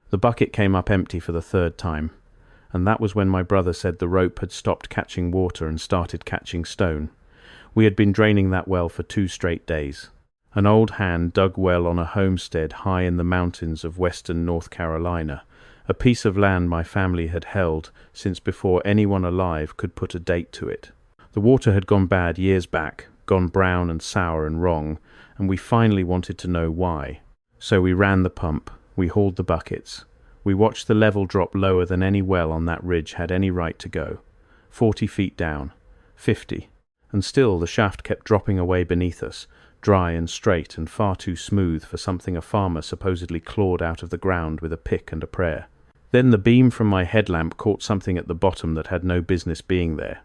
The bucket came up empty for the third time, and that was when my brother said the rope had stopped catching water and started catching stone. We had been draining that well for 2 straight days. An old hand dug well on a homestead high in the mountains of western North Carolina, a piece of land my family had held since before anyone alive could put a date to it. The water had gone bad years back, gone brown and sour and wrong, and we finally wanted to know why. So we ran the pump, we hauled the buckets. We watched the level drop lower than any well on that ridge had any right to go. 40 feet down, 50. And still the shaft kept dropping away beneath us, dry and straight and far too smooth for something a farmer supposedly clawed out of the ground with a pick and a prayer. Then the beam from my headlamp caught something at the bottom that had no business being there.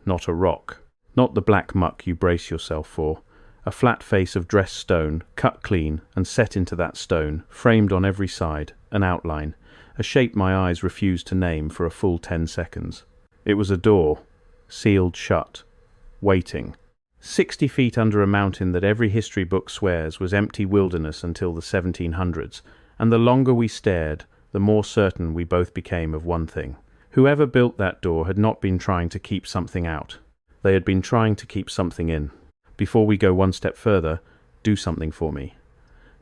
Not a rock. Not the black muck you brace yourself for. A flat face of dressed stone, cut clean and set into that stone, framed on every side, an outline, a shape my eyes refused to name for a full 10 seconds. It was a door, sealed shut, waiting. 60 feet under a mountain that every history book swears was empty wilderness until the 1700s, and the longer we stared, the more certain we both became of one thing. Whoever built that door had not been trying to keep something out. They had been trying to keep something in. Before we go one step further, do something for me.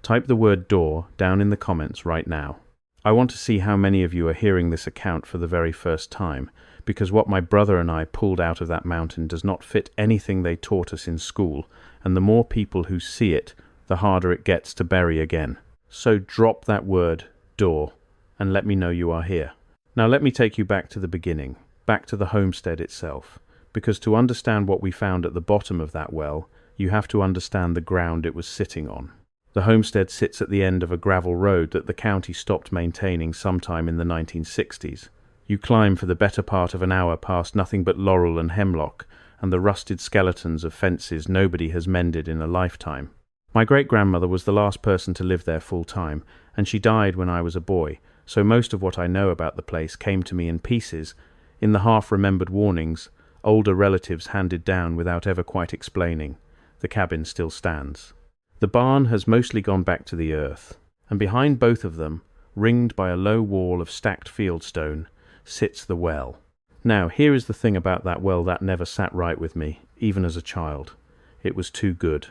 Type the word door down in the comments right now. I want to see how many of you are hearing this account for the very first time, because what my brother and I pulled out of that mountain does not fit anything they taught us in school, and the more people who see it, the harder it gets to bury again. So drop that word, door, and let me know you are here. Now let me take you back to the beginning, back to the homestead itself, because to understand what we found at the bottom of that well, you have to understand the ground it was sitting on. The homestead sits at the end of a gravel road that the county stopped maintaining sometime in the 1960s. You climb for the better part of an hour past nothing but laurel and hemlock, and the rusted skeletons of fences nobody has mended in a lifetime. My great-grandmother was the last person to live there full-time, and she died when I was a boy, so most of what I know about the place came to me in pieces, in the half-remembered warnings, older relatives handed down without ever quite explaining. The cabin still stands. The barn has mostly gone back to the earth, and behind both of them, ringed by a low wall of stacked fieldstone, sits the well. Now, here is the thing about that well that never sat right with me, even as a child. It was too good.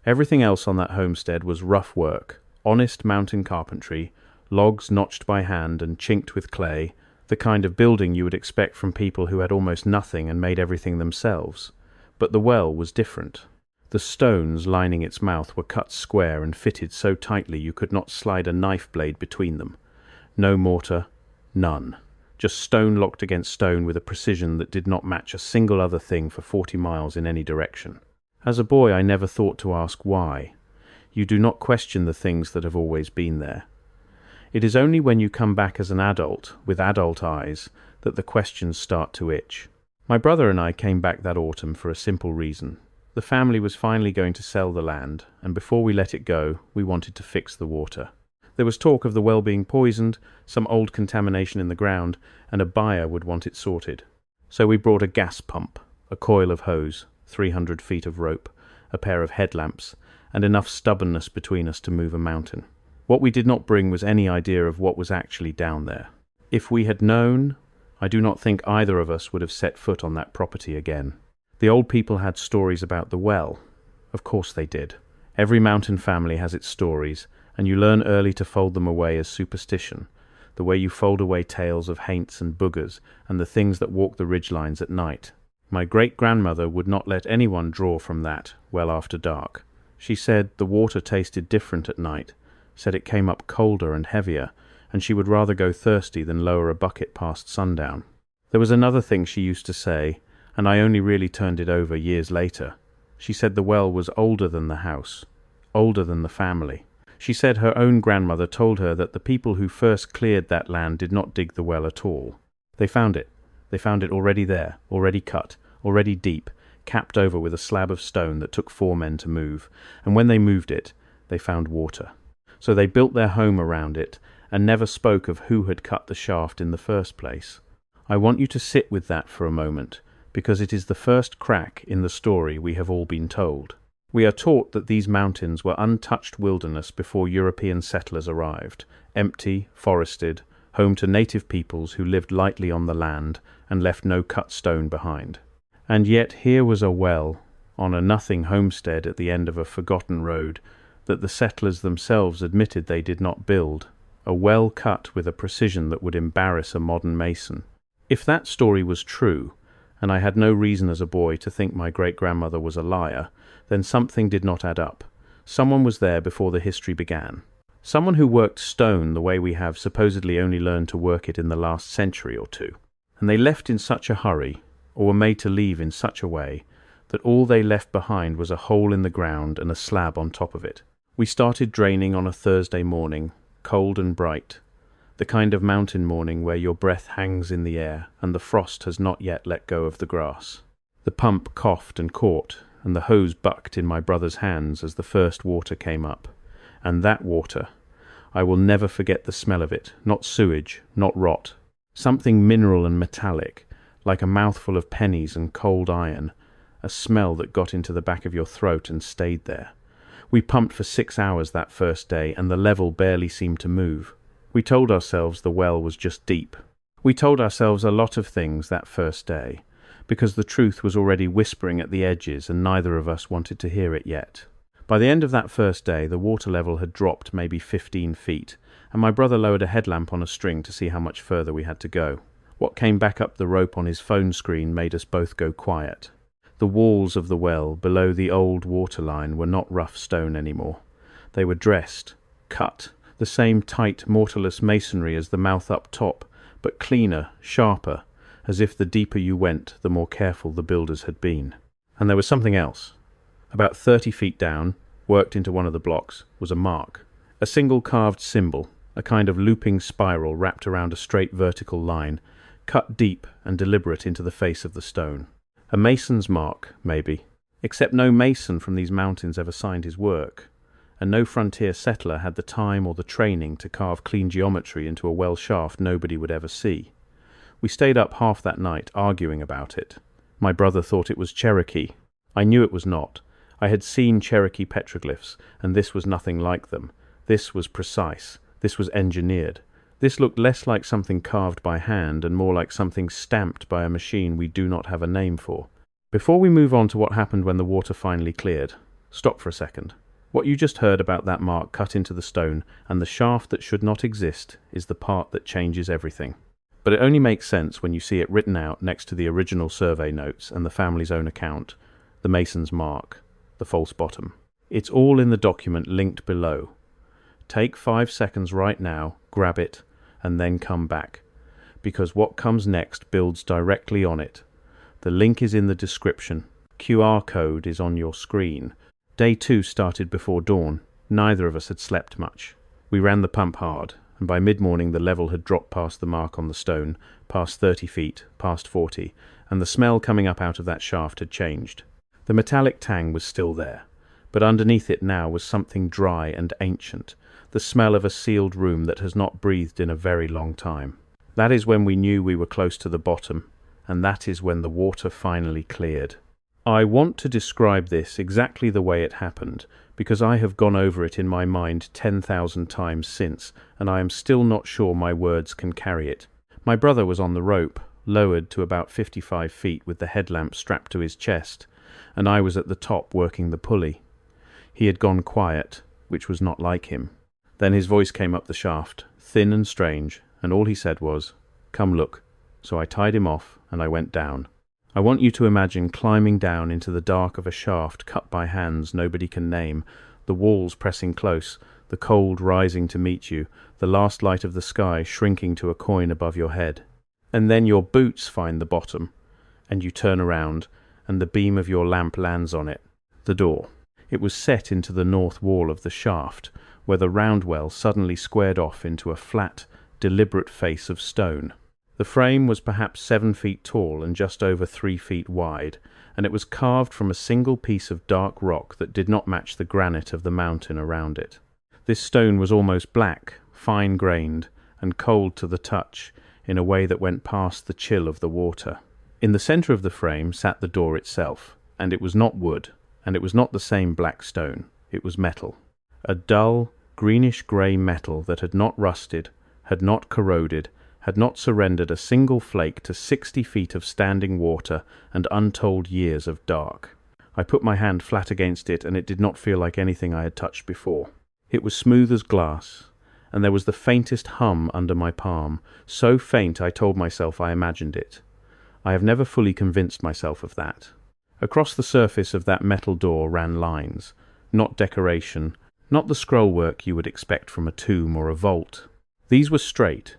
Everything else on that homestead was rough work, honest mountain carpentry, logs notched by hand and chinked with clay, the kind of building you would expect from people who had almost nothing and made everything themselves. But the well was different. The stones lining its mouth were cut square and fitted so tightly you could not slide a knife blade between them. No mortar, none. Just stone locked against stone with a precision that did not match a single other thing for 40 miles in any direction. As a boy, I never thought to ask why. You do not question the things that have always been there. It is only when you come back as an adult, with adult eyes, that the questions start to itch. My brother and I came back that autumn for a simple reason. The family was finally going to sell the land, and before we let it go, we wanted to fix the water. There was talk of the well being poisoned, some old contamination in the ground, and a buyer would want it sorted. So we brought a gas pump, a coil of hose, 300 feet of rope, a pair of headlamps, and enough stubbornness between us to move a mountain. What we did not bring was any idea of what was actually down there. If we had known, I do not think either of us would have set foot on that property again. The old people had stories about the well. Of course they did. Every mountain family has its stories, and you learn early to fold them away as superstition, the way you fold away tales of haints and boogers and the things that walk the ridgelines at night. My great-grandmother would not let anyone draw from that well after dark. She said the water tasted different at night, said it came up colder and heavier, and she would rather go thirsty than lower a bucket past sundown. There was another thing she used to say, and I only really turned it over years later. She said the well was older than the house, older than the family. She said her own grandmother told her that the people who first cleared that land did not dig the well at all. They found it. They found it already there, already cut, already deep, capped over with a slab of stone that took 4 men to move, and when they moved it, they found water. So they built their home around it, and never spoke of who had cut the shaft in the first place. I want you to sit with that for a moment, because it is the first crack in the story we have all been told. We are taught that these mountains were untouched wilderness before European settlers arrived, empty, forested, home to native peoples who lived lightly on the land and left no cut stone behind. And yet here was a well, on a nothing homestead at the end of a forgotten road, that the settlers themselves admitted they did not build, a well cut with a precision that would embarrass a modern mason. If that story was true, and I had no reason as a boy to think my great-grandmother was a liar, then something did not add up. Someone was there before the history began. Someone who worked stone the way we have supposedly only learned to work it in the last century or two. And they left in such a hurry, or were made to leave in such a way, that all they left behind was a hole in the ground and a slab on top of it. We started draining on a Thursday morning, cold and bright, the kind of mountain morning where your breath hangs in the air and the frost has not yet let go of the grass. The pump coughed and caught, and the hose bucked in my brother's hands as the first water came up. And that water, I will never forget the smell of it, not sewage, not rot. Something mineral and metallic, like a mouthful of pennies and cold iron, a smell that got into the back of your throat and stayed there. We pumped for 6 hours that first day, and the level barely seemed to move. We told ourselves the well was just deep. We told ourselves a lot of things that first day, because the truth was already whispering at the edges and neither of us wanted to hear it yet. By the end of that first day, the water level had dropped maybe 15 feet, and my brother lowered a headlamp on a string to see how much further we had to go. What came back up the rope on his phone screen made us both go quiet. The walls of the well below the old waterline were not rough stone anymore. They were dressed, cut, the same tight, mortarless masonry as the mouth up top, but cleaner, sharper, as if the deeper you went, the more careful the builders had been. And there was something else. About 30 feet down, worked into one of the blocks, was a mark. A single carved symbol, a kind of looping spiral wrapped around a straight vertical line, cut deep and deliberate into the face of the stone. A mason's mark, maybe, except no mason from these mountains ever signed his work, and no frontier settler had the time or the training to carve clean geometry into a well shaft nobody would ever see. We stayed up half that night arguing about it. My brother thought it was Cherokee. I knew it was not. I had seen Cherokee petroglyphs, and this was nothing like them. This was precise. This was engineered. This looked less like something carved by hand and more like something stamped by a machine we do not have a name for. Before we move on to what happened when the water finally cleared, stop for a second. What you just heard about that mark cut into the stone and the shaft that should not exist is the part that changes everything. But it only makes sense when you see it written out next to the original survey notes and the family's own account, the mason's mark, the false bottom. It's all in the document linked below. Take 5 seconds right now, grab it, and then come back, because what comes next builds directly on it. The link is in the description. QR code is on your screen. Day 2 started before dawn. Neither of us had slept much. We ran the pump hard, and by mid-morning the level had dropped past the mark on the stone, past 30 feet, past 40, and the smell coming up out of that shaft had changed. The metallic tang was still there, but underneath it now was something dry and ancient, the smell of a sealed room that has not breathed in a very long time. That is when we knew we were close to the bottom, and that is when the water finally cleared. I want to describe this exactly the way it happened, because I have gone over it in my mind 10,000 times since, and I am still not sure my words can carry it. My brother was on the rope, lowered to about 55 feet with the headlamp strapped to his chest, and I was at the top working the pulley. He had gone quiet, which was not like him. Then his voice came up the shaft, thin and strange, and all he said was, "Come look." So I tied him off, and I went down. I want you to imagine climbing down into the dark of a shaft cut by hands nobody can name, the walls pressing close, the cold rising to meet you, the last light of the sky shrinking to a coin above your head. And then your boots find the bottom, and you turn around, and the beam of your lamp lands on it. The door. It was set into the north wall of the shaft, where the round well suddenly squared off into a flat, deliberate face of stone. The frame was perhaps 7 feet tall and just over 3 feet wide, and it was carved from a single piece of dark rock that did not match the granite of the mountain around it. This stone was almost black, fine-grained, and cold to the touch, in a way that went past the chill of the water. In the centre of the frame sat the door itself, and it was not wood, and it was not the same black stone. It was metal. A dull, greenish-grey metal that had not rusted, had not corroded, had not surrendered a single flake to 60 feet of standing water and untold years of dark. I put my hand flat against it, and it did not feel like anything I had touched before. It was smooth as glass, and there was the faintest hum under my palm, so faint I told myself I imagined it. I have never fully convinced myself of that. Across the surface of that metal door ran lines, not decoration, not the scrollwork you would expect from a tomb or a vault. These were straight,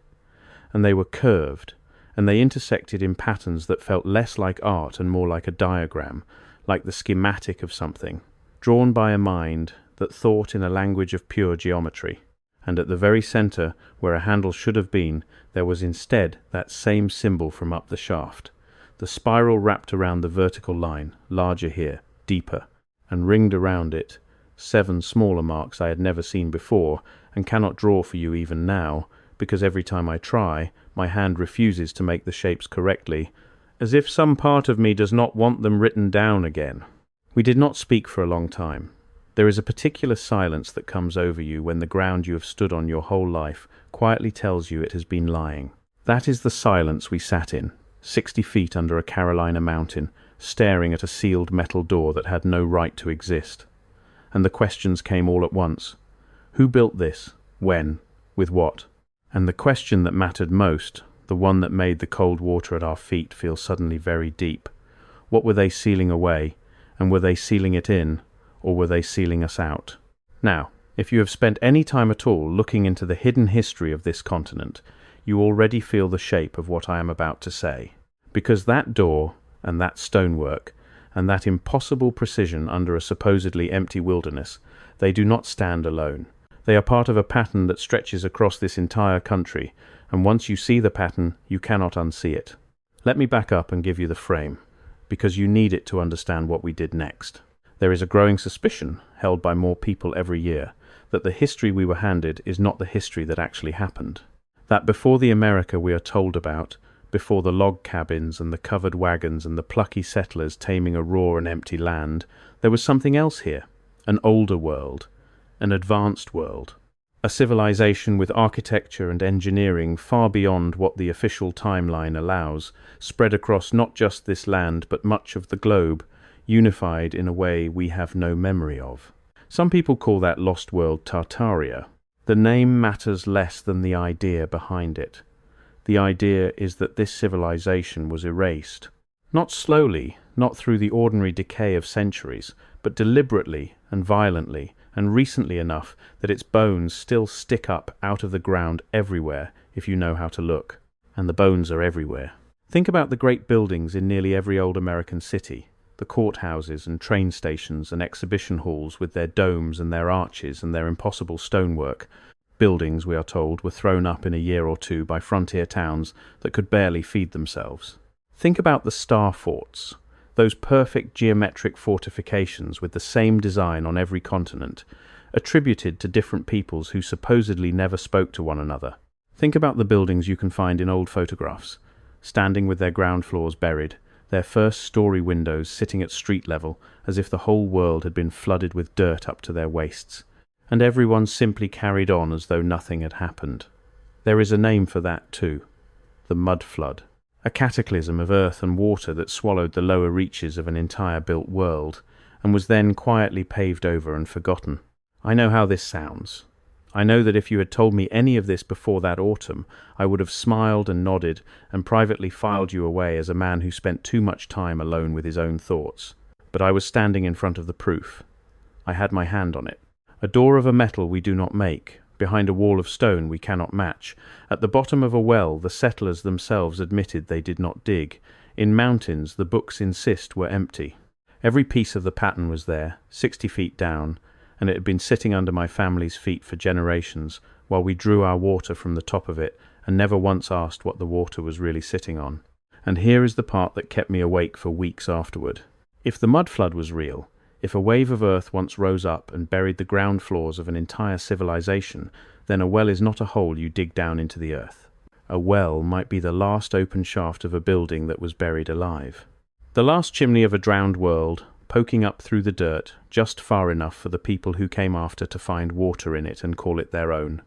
and they were curved, and they intersected in patterns that felt less like art and more like a diagram, like the schematic of something, drawn by a mind that thought in a language of pure geometry. And at the very centre, where a handle should have been, there was instead that same symbol from up the shaft. The spiral wrapped around the vertical line, larger here, deeper, and ringed around it 7 smaller marks I had never seen before, and cannot draw for you even now, because every time I try, my hand refuses to make the shapes correctly, as if some part of me does not want them written down again. We did not speak for a long time. There is a particular silence that comes over you when the ground you have stood on your whole life quietly tells you it has been lying. That is the silence we sat in, 60 feet under a Carolina mountain, staring at a sealed metal door that had no right to exist. And the questions came all at once. Who built this? When? With what? And the question that mattered most, the one that made the cold water at our feet feel suddenly very deep. What were they sealing away? And were they sealing it in? Or were they sealing us out? Now, if you have spent any time at all looking into the hidden history of this continent, you already feel the shape of what I am about to say. Because that door, and that stonework, and that impossible precision under a supposedly empty wilderness, they do not stand alone. They are part of a pattern that stretches across this entire country, and once you see the pattern, you cannot unsee it. Let me back up and give you the frame, because you need it to understand what we did next. There is a growing suspicion, held by more people every year, that the history we were handed is not the history that actually happened. That before the America we are told about, before the log cabins and the covered wagons and the plucky settlers taming a raw and empty land, there was something else here, an older world, an advanced world, a civilization with architecture and engineering far beyond what the official timeline allows, spread across not just this land but much of the globe, unified in a way we have no memory of. Some people call that lost world Tartaria. The name matters less than the idea behind it. The idea is that this civilization was erased. Not slowly, not through the ordinary decay of centuries, but deliberately and violently, and recently enough that its bones still stick up out of the ground everywhere if you know how to look. And the bones are everywhere. Think about the great buildings in nearly every old American city. The courthouses and train stations and exhibition halls with their domes and their arches and their impossible stonework. Buildings, we are told, were thrown up in a year or two by frontier towns that could barely feed themselves. Think about the star forts, those perfect geometric fortifications with the same design on every continent, attributed to different peoples who supposedly never spoke to one another. Think about the buildings you can find in old photographs, standing with their ground floors buried, their first-story windows sitting at street level as if the whole world had been flooded with dirt up to their waists, and everyone simply carried on as though nothing had happened. There is a name for that too, the mud flood, a cataclysm of earth and water that swallowed the lower reaches of an entire built world, and was then quietly paved over and forgotten. I know how this sounds. I know that if you had told me any of this before that autumn, I would have smiled and nodded and privately filed you away as a man who spent too much time alone with his own thoughts. But I was standing in front of the proof. I had my hand on it. A door of a metal we do not make, behind a wall of stone we cannot match. At the bottom of a well the settlers themselves admitted they did not dig. In mountains the books insist were empty. Every piece of the pattern was there, 60 feet down, and it had been sitting under my family's feet for generations, while we drew our water from the top of it, and never once asked what the water was really sitting on. And here is the part that kept me awake for weeks afterward. If the mud flood was real, if a wave of earth once rose up and buried the ground floors of an entire civilization, then a well is not a hole you dig down into the earth. A well might be the last open shaft of a building that was buried alive. The last chimney of a drowned world, poking up through the dirt just far enough for the people who came after to find water in it and call it their own.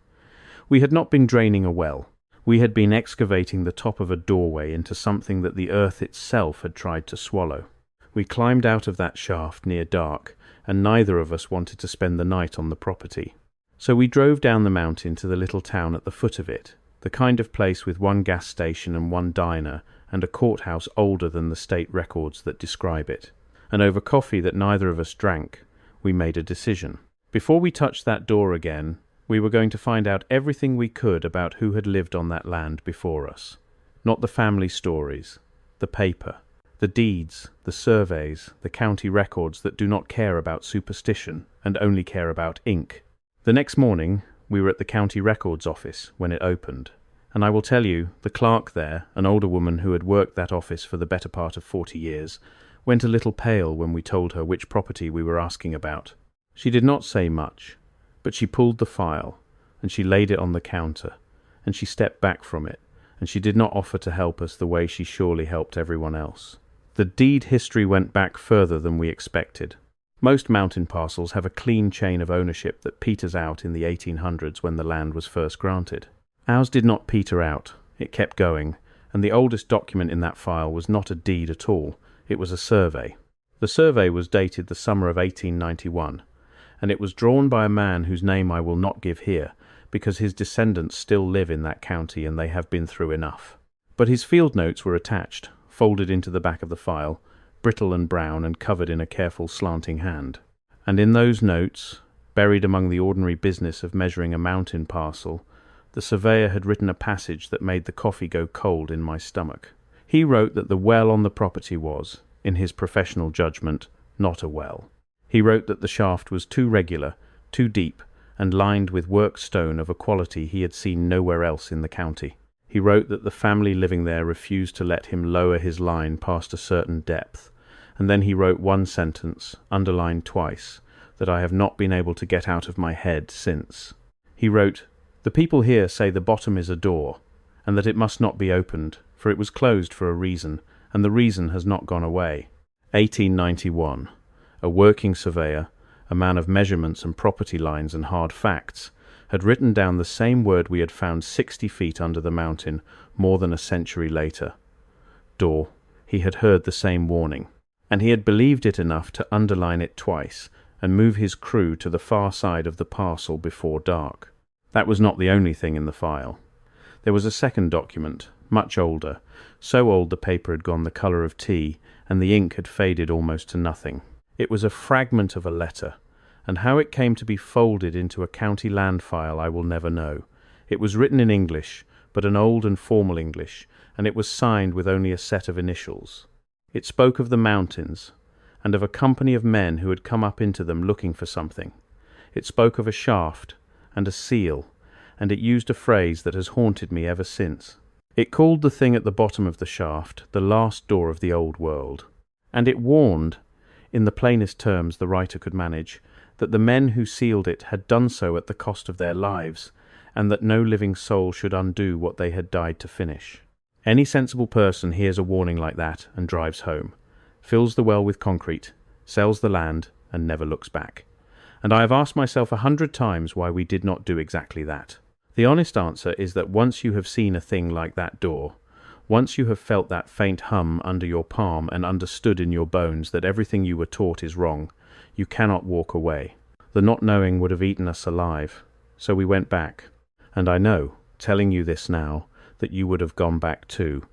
We had not been draining a well. We had been excavating the top of a doorway into something that the earth itself had tried to swallow. We climbed out of that shaft near dark, and neither of us wanted to spend the night on the property. So we drove down the mountain to the little town at the foot of it, the kind of place with one gas station and one diner, and a courthouse older than the state records that describe it. And over coffee that neither of us drank, we made a decision. Before we touched that door again, we were going to find out everything we could about who had lived on that land before us. Not the family stories, the paper, the deeds, the surveys, the county records that do not care about superstition and only care about ink. The next morning, we were at the county records office when it opened, and I will tell you, the clerk there, an older woman who had worked that office for the better part of 40 years, went a little pale when we told her which property we were asking about. She did not say much, but she pulled the file, and she laid it on the counter, and she stepped back from it, and she did not offer to help us the way she surely helped everyone else. The deed history went back further than we expected. Most mountain parcels have a clean chain of ownership that peters out in the 1800s when the land was first granted. Ours did not peter out, it kept going, and the oldest document in that file was not a deed at all, it was a survey. The survey was dated the summer of 1891, and it was drawn by a man whose name I will not give here, because his descendants still live in that county and they have been through enough. But his field notes were attached, folded into the back of the file, brittle and brown and covered in a careful slanting hand. And in those notes, buried among the ordinary business of measuring a mountain parcel, the surveyor had written a passage that made the coffee go cold in my stomach. He wrote that the well on the property was, in his professional judgment, not a well. He wrote that the shaft was too regular, too deep, and lined with worked stone of a quality he had seen nowhere else in the county. He wrote that the family living there refused to let him lower his line past a certain depth, and then he wrote one sentence, underlined twice, that I have not been able to get out of my head since. He wrote, "The people here say the bottom is a door, and that it must not be opened, for it was closed for a reason, and the reason has not gone away." 1891. A working surveyor, a man of measurements and property lines and hard facts, had written down the same word we had found 60 feet under the mountain more than a century later. Door. He had heard the same warning, and he had believed it enough to underline it twice and move his crew to the far side of the parcel before dark. That was not the only thing in the file. There was a second document, much older, so old the paper had gone the colour of tea and the ink had faded almost to nothing. It was a fragment of a letter, and how it came to be folded into a county land file I will never know. It was written in English, but an old and formal English, and it was signed with only a set of initials. It spoke of the mountains, and of a company of men who had come up into them looking for something. It spoke of a shaft, and a seal, and it used a phrase that has haunted me ever since. It called the thing at the bottom of the shaft the last door of the old world, and it warned, in the plainest terms the writer could manage, that the men who sealed it had done so at the cost of their lives, and that no living soul should undo what they had died to finish. Any sensible person hears a warning like that and drives home, fills the well with concrete, sells the land, and never looks back. And I have asked myself 100 times why we did not do exactly that. The honest answer is that once you have seen a thing like that door, once you have felt that faint hum under your palm and understood in your bones that everything you were taught is wrong, you cannot walk away. The not knowing would have eaten us alive. So we went back. And I know, telling you this now, that you would have gone back too.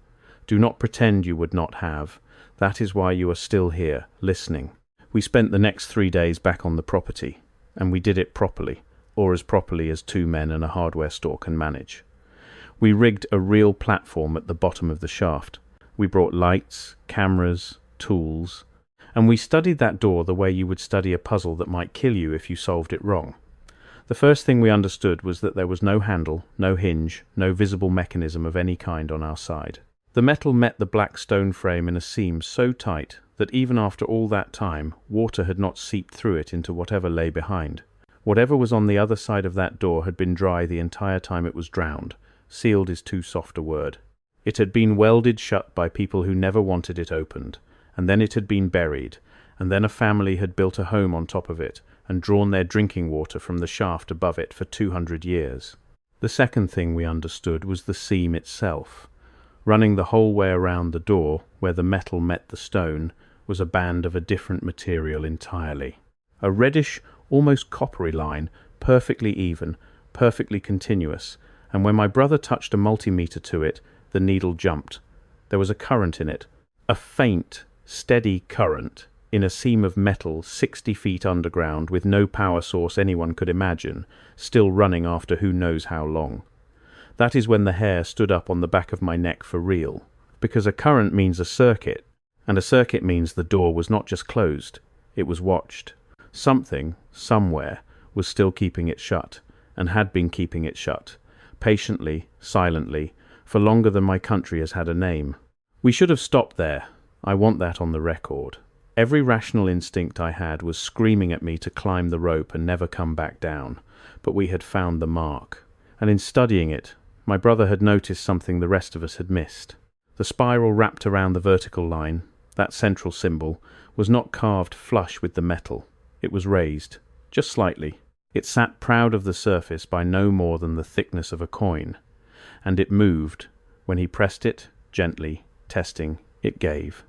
Do not pretend you would not have. That is why you are still here, listening. We spent the next 3 days back on the property, and we did it properly, or as properly as 2 men and a hardware store can manage. We rigged a real platform at the bottom of the shaft. We brought lights, cameras, tools, and we studied that door the way you would study a puzzle that might kill you if you solved it wrong. The first thing we understood was that there was no handle, no hinge, no visible mechanism of any kind on our side. The metal met the black stone frame in a seam so tight that even after all that time, water had not seeped through it into whatever lay behind. Whatever was on the other side of that door had been dry the entire time it was drowned. Sealed is too soft a word. It had been welded shut by people who never wanted it opened, and then it had been buried, and then a family had built a home on top of it and drawn their drinking water from the shaft above it for 200 years. The second thing we understood was the seam itself. Running the whole way around the door, where the metal met the stone, was a band of a different material entirely. A reddish, almost coppery line, perfectly even, perfectly continuous, and when my brother touched a multimeter to it, the needle jumped. There was a current in it, a faint, steady current, in a seam of metal 60 feet underground with no power source anyone could imagine, still running after who knows how long. That is when the hair stood up on the back of my neck for real, because a current means a circuit, and a circuit means the door was not just closed, it was watched. Something, somewhere, was still keeping it shut, and had been keeping it shut, patiently, silently, for longer than my country has had a name. We should have stopped there. I want that on the record. Every rational instinct I had was screaming at me to climb the rope and never come back down, but we had found the mark, and in studying it, my brother had noticed something the rest of us had missed. The spiral wrapped around the vertical line, that central symbol, was not carved flush with the metal. It was raised, just slightly. It sat proud of the surface by no more than the thickness of a coin, and it moved. When he pressed it, gently, testing, it gave.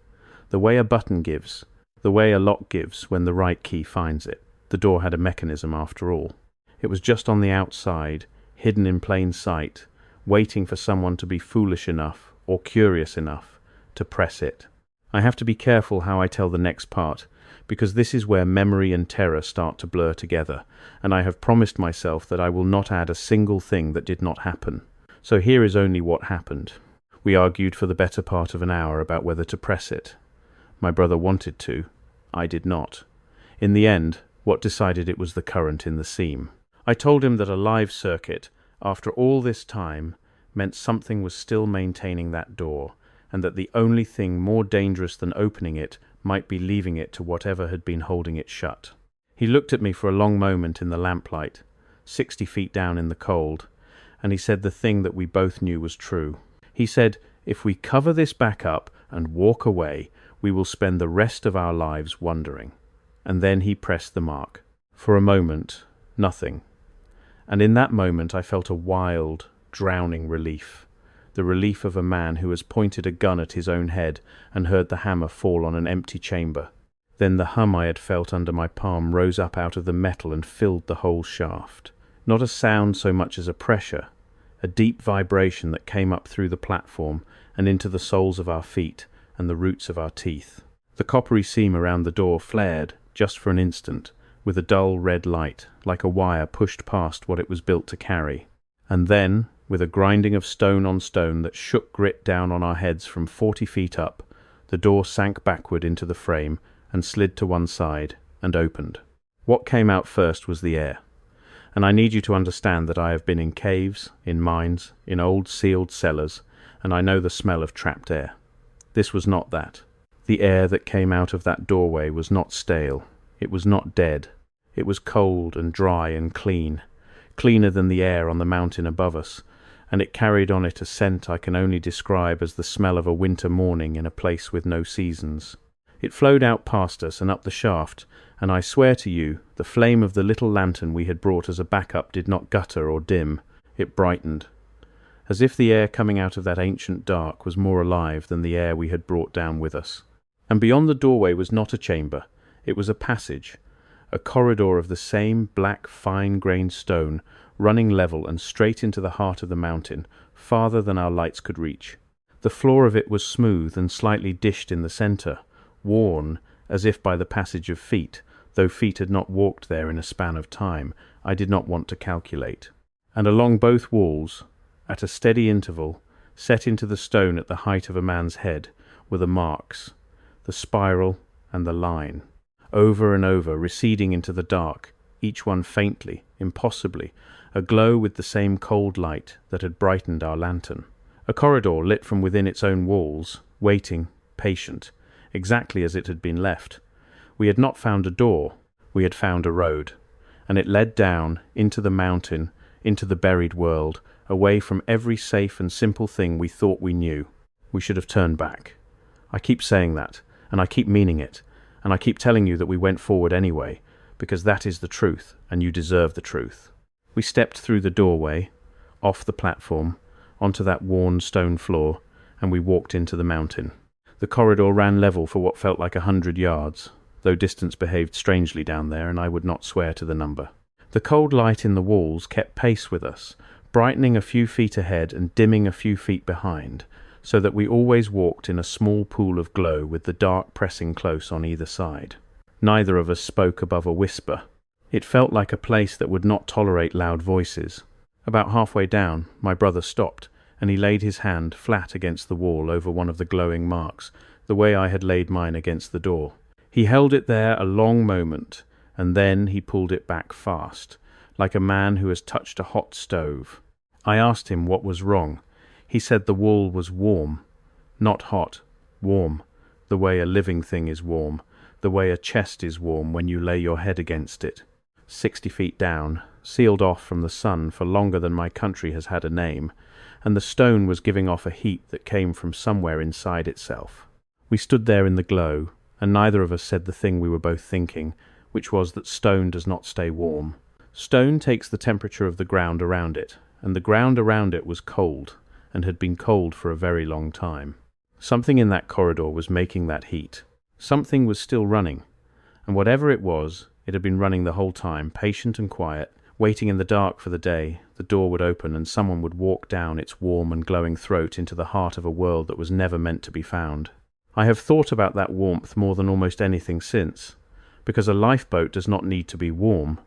The way a button gives, the way a lock gives when the right key finds it. The door had a mechanism after all. It was just on the outside, hidden in plain sight, waiting for someone to be foolish enough or curious enough to press it. I have to be careful how I tell the next part, because this is where memory and terror start to blur together, and I have promised myself that I will not add a single thing that did not happen. So here is only what happened. We argued for the better part of an hour about whether to press it. My brother wanted to. I did not. In the end, what decided it was the current in the seam. I told him that a live circuit, after all this time, meant something was still maintaining that door, and that the only thing more dangerous than opening it might be leaving it to whatever had been holding it shut. He looked at me for a long moment in the lamplight, 60 feet down in the cold, and he said the thing that we both knew was true. He said, if we cover this back up and walk away, we will spend the rest of our lives wondering. And then he pressed the mark. For a moment, nothing. And in that moment I felt a wild, drowning relief. The relief of a man who has pointed a gun at his own head and heard the hammer fall on an empty chamber. Then the hum I had felt under my palm rose up out of the metal and filled the whole shaft. Not a sound so much as a pressure, a deep vibration that came up through the platform and into the soles of our feet and the roots of our teeth. The coppery seam around the door flared, just for an instant, with a dull red light, like a wire pushed past what it was built to carry. And then, with a grinding of stone on stone that shook grit down on our heads from 40 feet up, the door sank backward into the frame and slid to one side and opened. What came out first was the air. And I need you to understand that I have been in caves, in mines, in old sealed cellars, and I know the smell of trapped air. This was not that. The air that came out of that doorway was not stale. It was not dead. It was cold and dry and clean, cleaner than the air on the mountain above us, and it carried on it a scent I can only describe as the smell of a winter morning in a place with no seasons. It flowed out past us and up the shaft, and I swear to you, the flame of the little lantern we had brought as a backup did not gutter or dim. It brightened, as if the air coming out of that ancient dark was more alive than the air we had brought down with us. And beyond the doorway was not a chamber, it was a passage, a corridor of the same black, fine-grained stone, running level and straight into the heart of the mountain, farther than our lights could reach. The floor of it was smooth and slightly dished in the centre, worn, as if by the passage of feet, though feet had not walked there in a span of time I did not want to calculate. And along both walls, at a steady interval, set into the stone at the height of a man's head, were the marks, the spiral and the line, over and over, receding into the dark, each one faintly, impossibly, aglow with the same cold light that had brightened our lantern. A corridor lit from within its own walls, waiting, patient, exactly as it had been left. We had not found a door, we had found a road, and it led down, into the mountain, into the buried world, away from every safe and simple thing we thought we knew. We should have turned back. I keep saying that, and I keep meaning it, And I keep telling you that we went forward anyway, because that is the truth, and you deserve the truth. We stepped through the doorway, off the platform, onto that worn stone floor, and we walked into the mountain. The corridor ran level for what felt like 100 yards, though distance behaved strangely down there, and I would not swear to the number. The cold light in the walls kept pace with us, brightening a few feet ahead and dimming a few feet behind, so that we always walked in a small pool of glow with the dark pressing close on either side. Neither of us spoke above a whisper. It felt like a place that would not tolerate loud voices. About halfway down, my brother stopped, and he laid his hand flat against the wall over one of the glowing marks, the way I had laid mine against the door. He held it there a long moment, and then he pulled it back fast, like a man who has touched a hot stove. I asked him what was wrong. He said the wall was warm. Not hot, warm, the way a living thing is warm, the way a chest is warm when you lay your head against it. 60 feet down, sealed off from the sun for longer than my country has had a name, and the stone was giving off a heat that came from somewhere inside itself. We stood there in the glow, and neither of us said the thing we were both thinking, which was that stone does not stay warm. Stone takes the temperature of the ground around it, and the ground around it was cold, and had been cold for a very long time. Something in that corridor was making that heat. Something was still running, and whatever it was, it had been running the whole time, patient and quiet, waiting in the dark for the day the door would open and someone would walk down its warm and glowing throat into the heart of a world that was never meant to be found. I have thought about that warmth more than almost anything since, because a lifeboat does not need to be warm,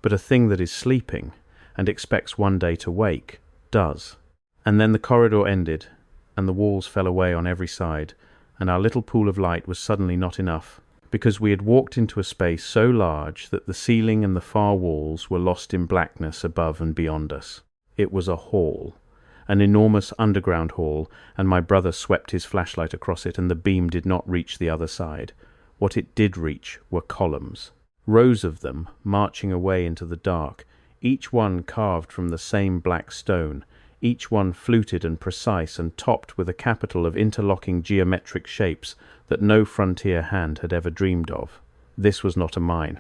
but a thing that is sleeping and expects one day to wake does. And then the corridor ended, and the walls fell away on every side, and our little pool of light was suddenly not enough, because we had walked into a space so large that the ceiling and the far walls were lost in blackness above and beyond us. It was a hall, an enormous underground hall, and my brother swept his flashlight across it, and the beam did not reach the other side. What it did reach were columns, rows of them marching away into the dark, each one carved from the same black stone, each one fluted and precise and topped with a capital of interlocking geometric shapes that no frontier hand had ever dreamed of. This was not a mine.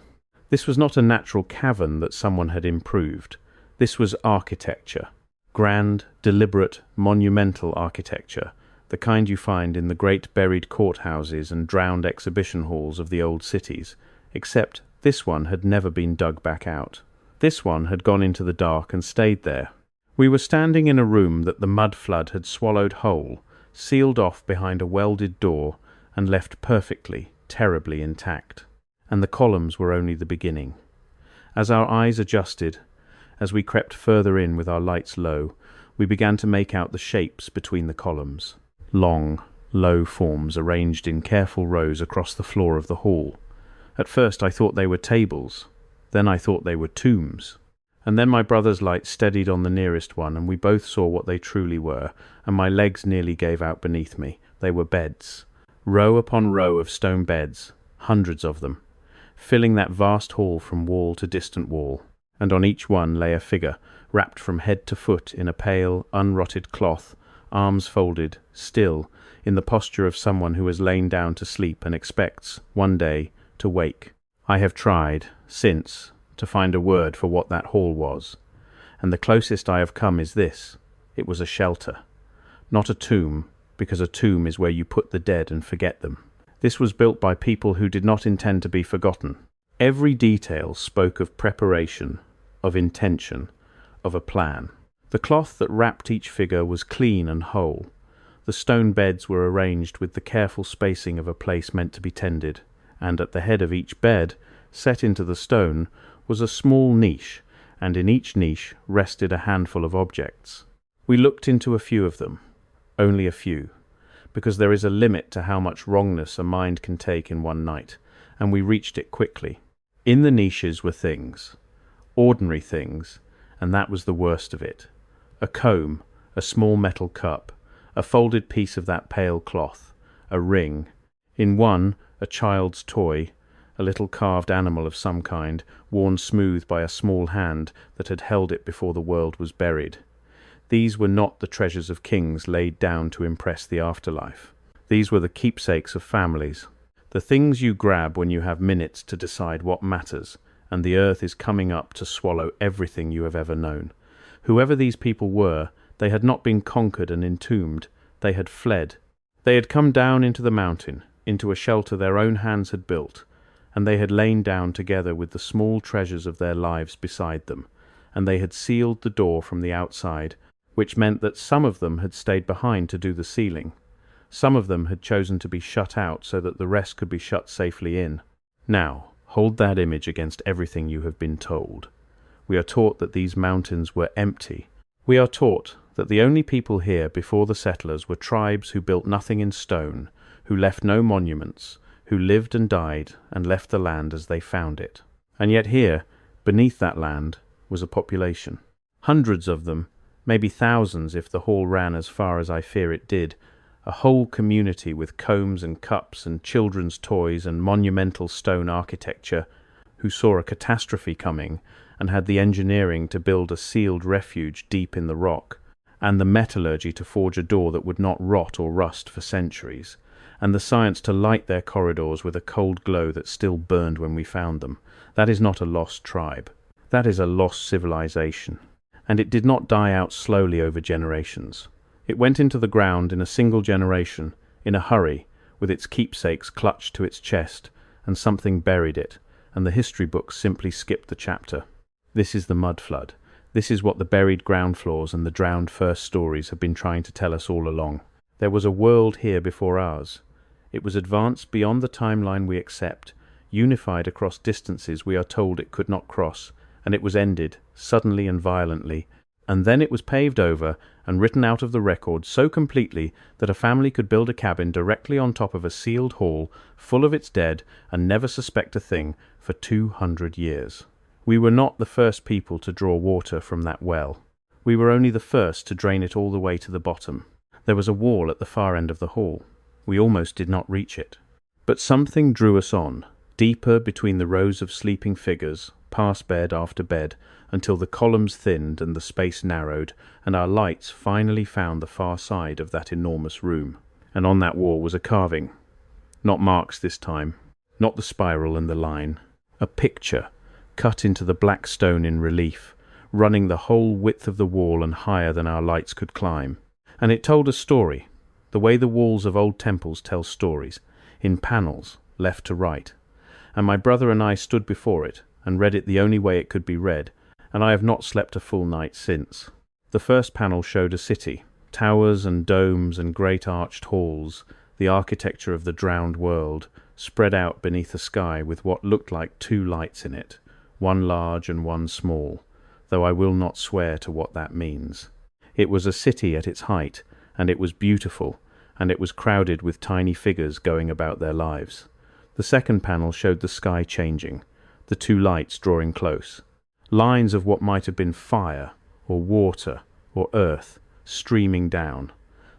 This was not a natural cavern that someone had improved. This was architecture. Grand, deliberate, monumental architecture, the kind you find in the great buried courthouses and drowned exhibition halls of the old cities, except this one had never been dug back out. This one had gone into the dark and stayed there. We were standing in a room that the mud flood had swallowed whole, sealed off behind a welded door, and left perfectly, terribly intact. And the columns were only the beginning. As our eyes adjusted, as we crept further in with our lights low, we began to make out the shapes between the columns. Long, low forms arranged in careful rows across the floor of the hall. At first I thought they were tables. Then I thought they were tombs. And then my brother's light steadied on the nearest one, and we both saw what they truly were, and my legs nearly gave out beneath me. They were beds. Row upon row of stone beds, hundreds of them, filling that vast hall from wall to distant wall, and on each one lay a figure, wrapped from head to foot in a pale, unrotted cloth, arms folded, still, in the posture of someone who has lain down to sleep and expects, one day, to wake. I have tried, since, to find a word for what that hall was, and the closest I have come is this. It was a shelter. Not a tomb, because a tomb is where you put the dead and forget them. This was built by people who did not intend to be forgotten. Every detail spoke of preparation, of intention, of a plan. The cloth that wrapped each figure was clean and whole. The stone beds were arranged with the careful spacing of a place meant to be tended, and at the head of each bed, set into the stone, was a small niche, and in each niche rested a handful of objects. We looked into a few of them, only a few, because there is a limit to how much wrongness a mind can take in one night, and we reached it quickly. In the niches were things, ordinary things, and that was the worst of it. A comb, a small metal cup, a folded piece of that pale cloth, a ring. In one, a child's toy, a little carved animal of some kind, worn smooth by a small hand that had held it before the world was buried. These were not the treasures of kings laid down to impress the afterlife. These were the keepsakes of families. The things you grab when you have minutes to decide what matters, and the earth is coming up to swallow everything you have ever known. Whoever these people were, they had not been conquered and entombed. They had fled. They had come down into the mountain, into a shelter their own hands had built, and they had lain down together with the small treasures of their lives beside them, and they had sealed the door from the outside, which meant that some of them had stayed behind to do the sealing. Some of them had chosen to be shut out so that the rest could be shut safely in. Now, hold that image against everything you have been told. We are taught that these mountains were empty. We are taught that the only people here before the settlers were tribes who built nothing in stone, who left no monuments, who lived and died and left the land as they found it. And yet here, beneath that land, was a population. Hundreds of them, maybe thousands if the haul ran as far as I fear it did, a whole community with combs and cups and children's toys and monumental stone architecture, who saw a catastrophe coming and had the engineering to build a sealed refuge deep in the rock, and the metallurgy to forge a door that would not rot or rust for centuries, and the science to light their corridors with a cold glow that still burned when we found them. That is not a lost tribe. That is a lost civilization. And it did not die out slowly over generations. It went into the ground in a single generation, in a hurry, with its keepsakes clutched to its chest, and something buried it, and the history books simply skipped the chapter. This is the mud flood. This is what the buried ground floors and the drowned first stories have been trying to tell us all along. There was a world here before ours. It was advanced beyond the timeline we accept, unified across distances we are told it could not cross, and it was ended, suddenly and violently, and then it was paved over and written out of the record so completely that a family could build a cabin directly on top of a sealed hall full of its dead and never suspect a thing for 200 years. We were not the first people to draw water from that well. We were only the first to drain it all the way to the bottom. There was a wall at the far end of the hall. We almost did not reach it. But something drew us on, deeper between the rows of sleeping figures, past bed after bed, until the columns thinned and the space narrowed, and our lights finally found the far side of that enormous room. And on that wall was a carving. Not marks this time, not the spiral and the line. A picture, cut into the black stone in relief, running the whole width of the wall and higher than our lights could climb. And it told a story, the way the walls of old temples tell stories, in panels, left to right. And my brother and I stood before it, and read it the only way it could be read, and I have not slept a full night since. The first panel showed a city, towers and domes and great arched halls, the architecture of the drowned world, spread out beneath a sky with what looked like two lights in it, one large and one small, though I will not swear to what that means. It was a city at its height, and it was beautiful, and it was crowded with tiny figures going about their lives. The second panel showed the sky changing, the two lights drawing close. Lines of what might have been fire, or water, or earth, streaming down.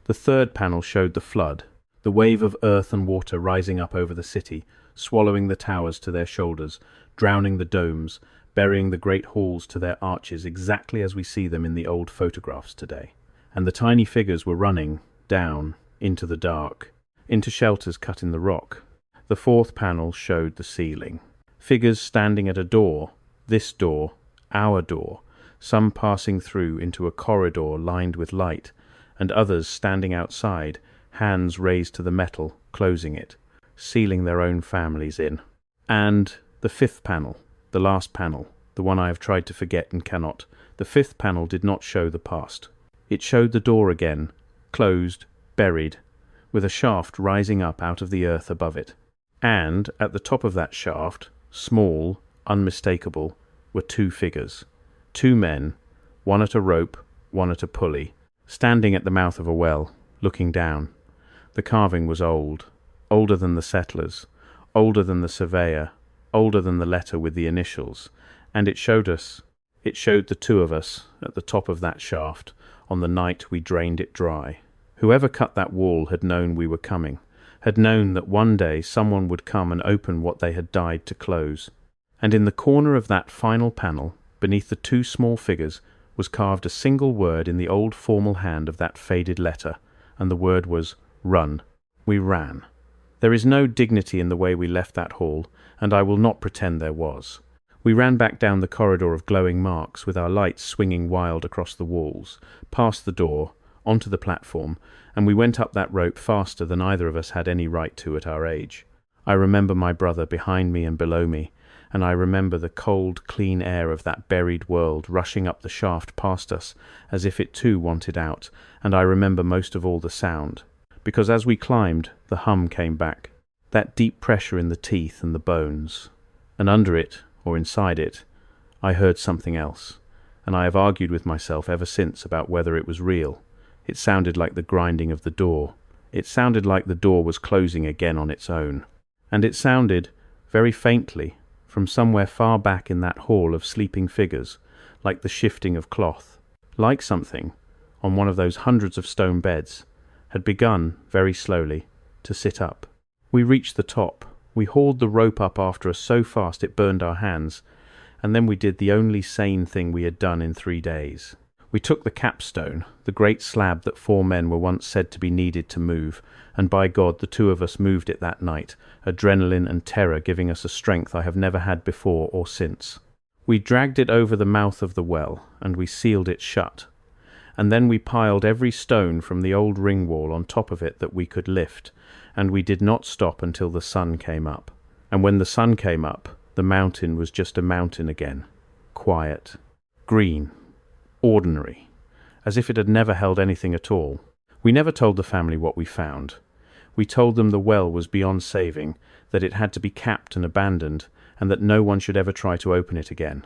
The third panel showed the flood, the wave of earth and water rising up over the city, swallowing the towers to their shoulders, drowning the domes, burying the great halls to their arches exactly as we see them in the old photographs today. And the tiny figures were running, down, into the dark, into shelters cut in the rock. The fourth panel showed the ceiling. Figures standing at a door, this door, our door, some passing through into a corridor lined with light, and others standing outside, hands raised to the metal, closing it, sealing their own families in. And the fifth panel, the last panel, the one I have tried to forget and cannot, the fifth panel did not show the past. It showed the door again, closed, buried, with a shaft rising up out of the earth above it. And at the top of that shaft, small, unmistakable, were two figures, two men, one at a rope, one at a pulley, standing at the mouth of a well, looking down. The carving was old, older than the settlers, older than the surveyor, older than the letter with the initials, and it showed the two of us at the top of that shaft on the night we drained it dry. Whoever cut that wall had known we were coming, had known that one day someone would come and open what they had died to close. And in the corner of that final panel, beneath the two small figures, was carved a single word in the old formal hand of that faded letter, and the word was, "Run." We ran. There is no dignity in the way we left that hall, and I will not pretend there was. We ran back down the corridor of glowing marks, with our lights swinging wild across the walls, past the door, onto the platform, and we went up that rope faster than either of us had any right to at our age. I remember my brother behind me and below me, and I remember the cold, clean air of that buried world rushing up the shaft past us as if it too wanted out, and I remember most of all the sound, because as we climbed, the hum came back, that deep pressure in the teeth and the bones, and under it, or inside it, I heard something else, and I have argued with myself ever since about whether it was real. It sounded like the grinding of the door. It sounded like the door was closing again on its own. And it sounded, very faintly, from somewhere far back in that hall of sleeping figures, like the shifting of cloth, like something, on one of those hundreds of stone beds, had begun, very slowly, to sit up. We reached the top. We hauled the rope up after us so fast it burned our hands, and then we did the only sane thing we had done in 3 days. We took the capstone, the great slab that 4 men were once said to be needed to move, and by God, the 2 of us moved it that night, adrenaline and terror giving us a strength I have never had before or since. We dragged it over the mouth of the well, and we sealed it shut. And then we piled every stone from the old ring wall on top of it that we could lift, and we did not stop until the sun came up. And when the sun came up, the mountain was just a mountain again, quiet, green, ordinary, as if it had never held anything at all. We never told the family what we found. We told them the well was beyond saving, that it had to be capped and abandoned, and that no one should ever try to open it again.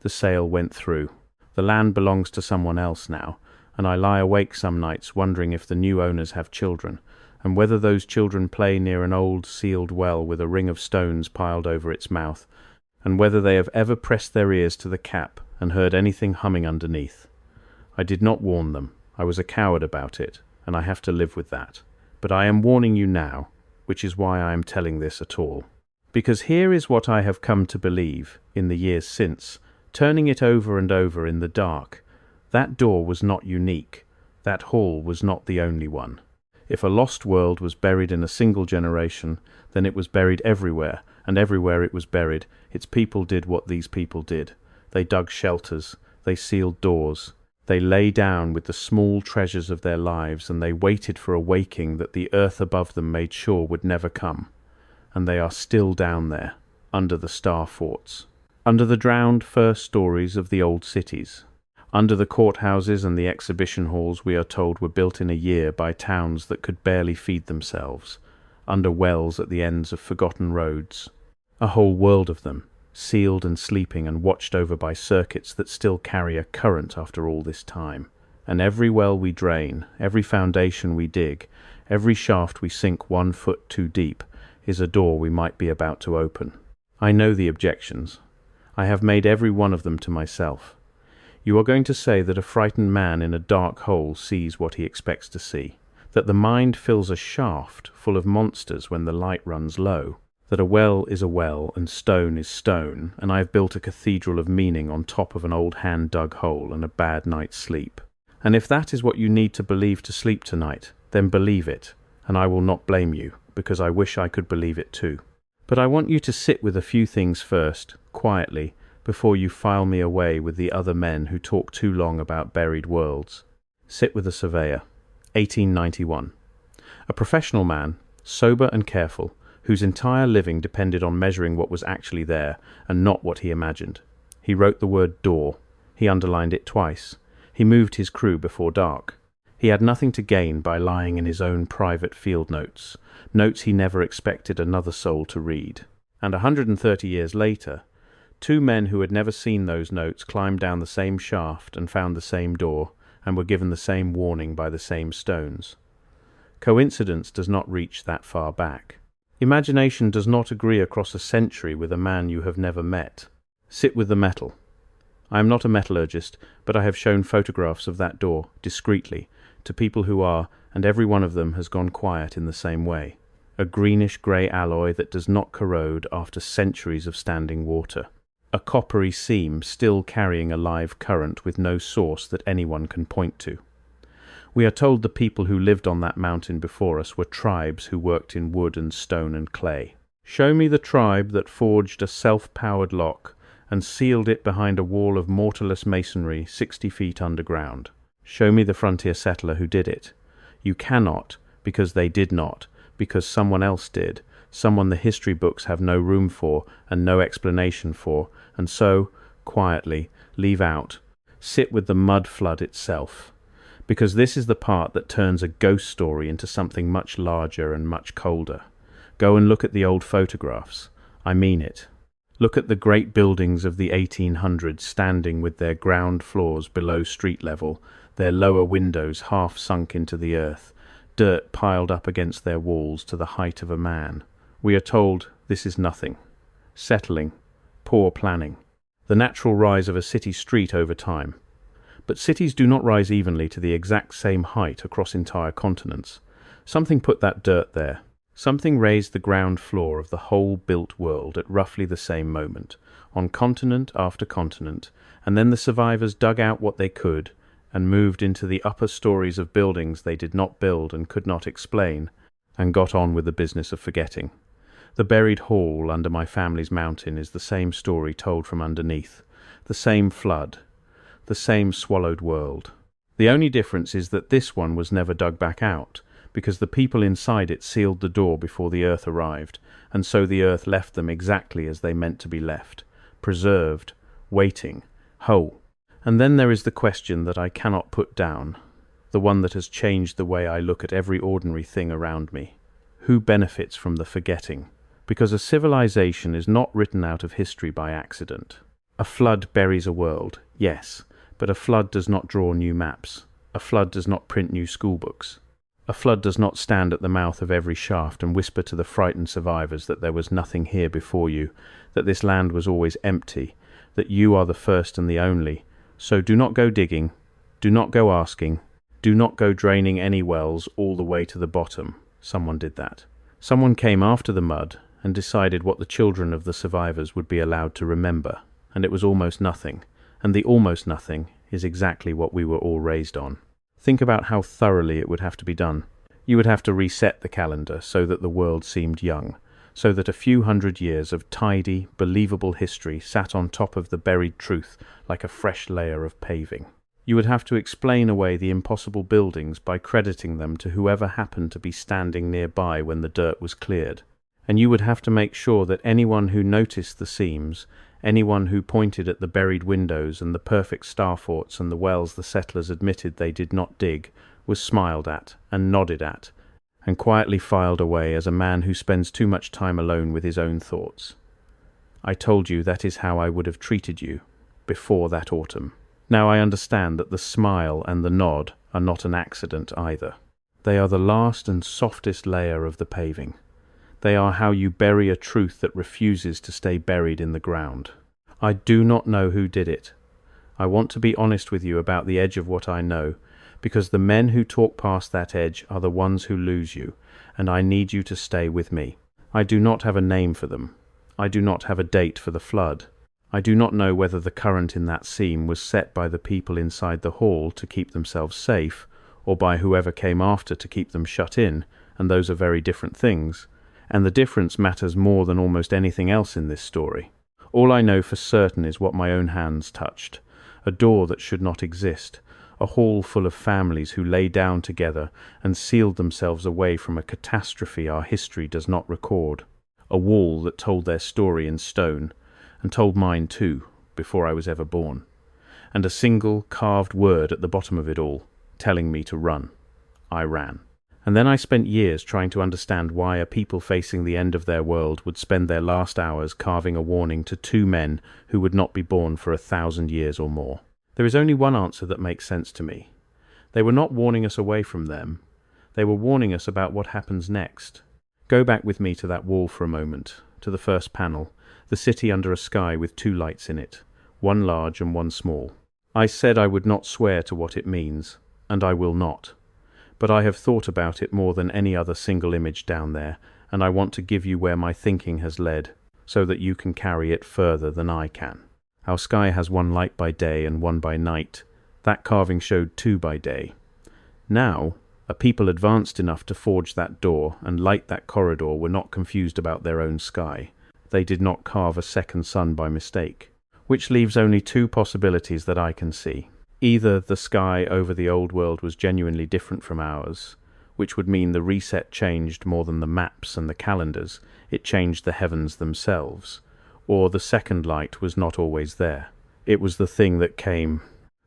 The sale went through. The land belongs to someone else now, and I lie awake some nights wondering if the new owners have children, and whether those children play near an old sealed well with a ring of stones piled over its mouth, and whether they have ever pressed their ears to the cap and heard anything humming underneath. I did not warn them. I was a coward about it, and I have to live with that. But I am warning you now, which is why I am telling this at all. Because here is what I have come to believe, in the years since, turning it over and over in the dark. That door was not unique. That hall was not the only one. If a lost world was buried in a single generation, then it was buried everywhere, and everywhere it was buried, its people did what these people did. They dug shelters, they sealed doors, they lay down with the small treasures of their lives, and they waited for a waking that the earth above them made sure would never come. And they are still down there, under the star forts, under the drowned first stories of the old cities, under the courthouses and the exhibition halls we are told were built in a year by towns that could barely feed themselves, under wells at the ends of forgotten roads. A whole world of them, sealed and sleeping and watched over by circuits that still carry a current after all this time. And every well we drain, every foundation we dig, every shaft we sink 1 foot too deep, is a door we might be about to open. I know the objections. I have made every one of them to myself. You are going to say that a frightened man in a dark hole sees what he expects to see, that the mind fills a shaft full of monsters when the light runs low, that a well is a well and stone is stone, and I have built a cathedral of meaning on top of an old hand-dug hole and a bad night's sleep. And if that is what you need to believe to sleep tonight, then believe it, and I will not blame you, because I wish I could believe it too. But I want you to sit with a few things first, quietly, before you file me away with the other men who talk too long about buried worlds. Sit with a surveyor. 1891. A professional man, sober and careful, whose entire living depended on measuring what was actually there and not what he imagined. He wrote the word door. He underlined it twice. He moved his crew before dark. He had nothing to gain by lying in his own private field notes, notes he never expected another soul to read. And 130 years later, 2 men who had never seen those notes climbed down the same shaft and found the same door, and were given the same warning by the same stones. Coincidence does not reach that far back. Imagination does not agree across a century with a man you have never met. Sit with the metal. I am not a metallurgist, but I have shown photographs of that door, discreetly, to people who are, and every one of them has gone quiet in the same way. A greenish-grey alloy that does not corrode after centuries of standing water. A coppery seam still carrying a live current with no source that anyone can point to. We are told the people who lived on that mountain before us were tribes who worked in wood and stone and clay. Show me the tribe that forged a self-powered lock and sealed it behind a wall of mortarless masonry 60 feet underground. Show me the frontier settler who did it. You cannot, because they did not, because someone else did, someone the history books have no room for and no explanation for, and so, quietly, leave out. Sit with the mud flood itself. Because this is the part that turns a ghost story into something much larger and much colder. Go and look at the old photographs. I mean it. Look at the great buildings of the 1800s standing with their ground floors below street level, their lower windows half sunk into the earth, dirt piled up against their walls to the height of a man. We are told this is nothing. Settling. Poor planning. The natural rise of a city street over time. But cities do not rise evenly to the exact same height across entire continents. Something put that dirt there. Something raised the ground floor of the whole built world at roughly the same moment, on continent after continent, and then the survivors dug out what they could and moved into the upper stories of buildings they did not build and could not explain, and got on with the business of forgetting. The buried hall under my family's mountain is the same story told from underneath, the same flood, the same swallowed world. The only difference is that this one was never dug back out, because the people inside it sealed the door before the earth arrived, and so the earth left them exactly as they meant to be left, preserved, waiting, whole. And then there is the question that I cannot put down, the one that has changed the way I look at every ordinary thing around me. Who benefits from the forgetting? Because a civilization is not written out of history by accident. A flood buries a world, yes, but a flood does not draw new maps. A flood does not print new schoolbooks. A flood does not stand at the mouth of every shaft and whisper to the frightened survivors that there was nothing here before you, that this land was always empty, that you are the first and the only. So do not go digging, do not go asking, do not go draining any wells all the way to the bottom. Someone did that. Someone came after the mud and decided what the children of the survivors would be allowed to remember, and it was almost nothing. And the almost nothing is exactly what we were all raised on. Think about how thoroughly it would have to be done. You would have to reset the calendar so that the world seemed young, so that a few hundred years of tidy, believable history sat on top of the buried truth like a fresh layer of paving. You would have to explain away the impossible buildings by crediting them to whoever happened to be standing nearby when the dirt was cleared. And you would have to make sure that anyone who noticed the seams, anyone who pointed at the buried windows and the perfect star forts and the wells the settlers admitted they did not dig, was smiled at and nodded at, and quietly filed away as a man who spends too much time alone with his own thoughts. I told you that is how I would have treated you, before that autumn. Now I understand that the smile and the nod are not an accident either. They are the last and softest layer of the paving. They are how you bury a truth that refuses to stay buried in the ground. I do not know who did it. I want to be honest with you about the edge of what I know, because the men who talk past that edge are the ones who lose you, and I need you to stay with me. I do not have a name for them. I do not have a date for the flood. I do not know whether the current in that seam was set by the people inside the hall to keep themselves safe, or by whoever came after to keep them shut in, and those are very different things. And the difference matters more than almost anything else in this story. All I know for certain is what my own hands touched. A door that should not exist. A hall full of families who lay down together and sealed themselves away from a catastrophe our history does not record. A wall that told their story in stone, and told mine too, before I was ever born. And a single carved word at the bottom of it all, telling me to run. I ran. And then I spent years trying to understand why a people facing the end of their world would spend their last hours carving a warning to two men who would not be born for 1,000 years or more. There is only one answer that makes sense to me. They were not warning us away from them. They were warning us about what happens next. Go back with me to that wall for a moment, to the first panel, the city under a sky with two lights in it, one large and one small. I said I would not swear to what it means, and I will not. But I have thought about it more than any other single image down there, and I want to give you where my thinking has led, so that you can carry it further than I can. Our sky has one light by day and one by night. That carving showed two by day. Now, a people advanced enough to forge that door and light that corridor were not confused about their own sky. They did not carve a second sun by mistake. Which leaves only two possibilities that I can see. Either the sky over the old world was genuinely different from ours, which would mean the reset changed more than the maps and the calendars, it changed the heavens themselves. Or the second light was not always there. It was the thing that came.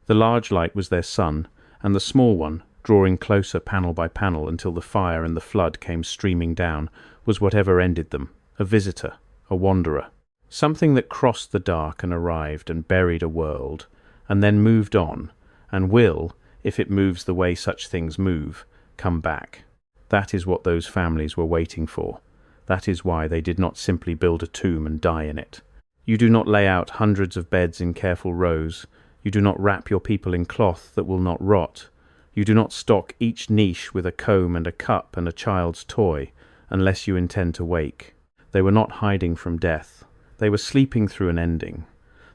The large light was their sun, and the small one, drawing closer panel by panel until the fire and the flood came streaming down, was whatever ended them, a visitor, a wanderer. Something that crossed the dark and arrived and buried a world, and then moved on, and will, if it moves the way such things move, come back. That is what those families were waiting for. That is why they did not simply build a tomb and die in it. You do not lay out hundreds of beds in careful rows. You do not wrap your people in cloth that will not rot. You do not stock each niche with a comb and a cup and a child's toy, unless you intend to wake. They were not hiding from death. They were sleeping through an ending,